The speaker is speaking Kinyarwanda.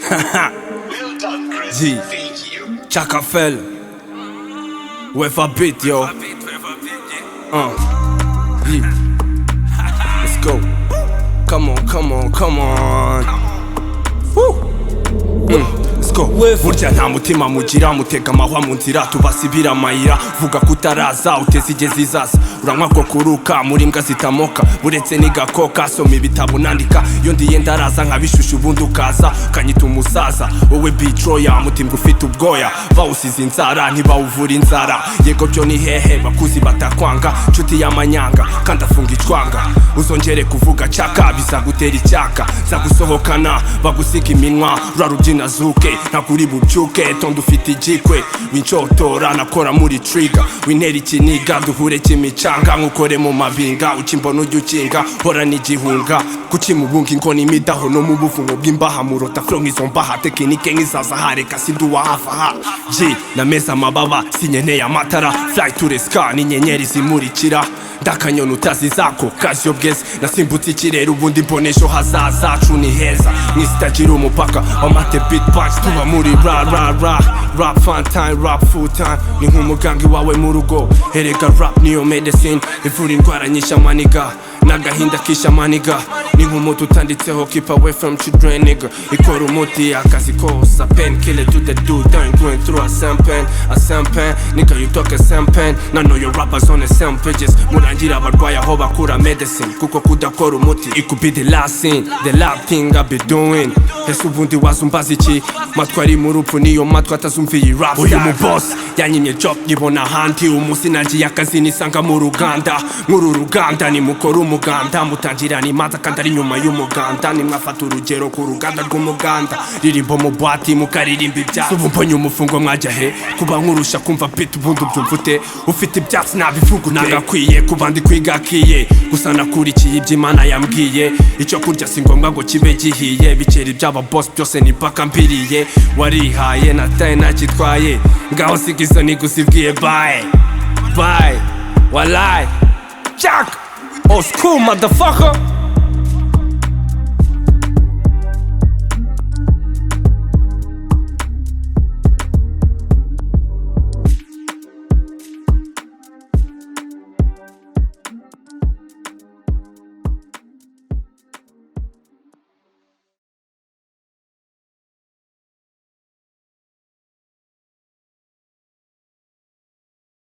G, Chaka Fella, with a beat, yo. Yeah. Let's go. Come on, come on, come on. Woo. Let's go. Burya nta mutima mugira, mutega amahwa mu nzira, tubasibira amayira, vuga kutaraza uteze igezi izaza, uranywa ko kuruka muri mbwa zitamoka, buretse nigakoka, soma ibitabo nandika, iyo ndiye ndaraza nkabishusha ubundi ukaza ukanyita umusaza, wowe bitroya mutimba ufite ubwoya, bawusize inzara ntibawuvura inzara, yego byo ni hehe bakuzi batakwanga, nshuti y'amanyanga kandi afunga icwanga, uzongere kuvuga Chaka bizagutera icyaka, zagusohokana bagusiga iminwa, urarubyina zuke ntakuri bubyuke, tonda ufite igikwe wincotora nakora muri trigger, wintera ikiniga duhure kimicanga, nkukore mu mabinga ukimbona ujya ukinga, hora n'igihunga kuki mubunga inkoni imidaho no mu buvumo bw'imbaha, murota flow nk'izo mbaha, tekinike nk'izaza hareka sinduwa hafa ha G nameza amababa sinyeneye amatara, fly to the sky n'inyenyeri zimurikira, ndakanyoni utazi zako kazi bweze, nasimbutse ikirere ubundi mbona ejo hazaza hacu ni heza, nisitagira umupaka wamate beat punch, tuba muri rap fun time, rap full time, ni nk'umugangi wawe mu rugo, erega rap niyo medicine ivura indwara nyinshi amaniga, n'agahinda kisha maniga, ni nk'umuti utanditseho keep away from children nigga, ikora umuti akazi kosa, pen killer to the dude that ain't going through a same pain, nigga you talk a same pain, na know your rappers on the same pages, murangira abarwayi aho bakura medicine, kuko kudakora umuti it could be the last thing I be doing, ese ubundi wazumbaza iki, matwi ari mu rupfu niyo matwi atazumviye iyi rap, uyu mu boss yanyimye job nyibona ahandi, umunsi nagiye akazi nisanga mu ruganda, nk'uru ruganda nimukora umuganda, mutangirana imanza kandi ari nyuma y'umuganda, nimwafata urugero ku ruganda rw'umuganda, ririmbo mu bwati mukaririmba ibyatsi, ubu mbonye umufungo mwajya he, kuba nkurusha kumva beat ubundi ubyumva ute, ufite ibyatsi nabivuga ute, nagakwiye kuba ndi kwigakiye, gusa nakurikiye iby'Imana yambwiye, icyo kurya si ngombwa ngo kibe gihiye, bikeri by'aba boss byose ni paka mbiriye, warihaye nataye nakitwaye, ngaho siga izo nigusibwiye bye walai Chaka old school motherfucker.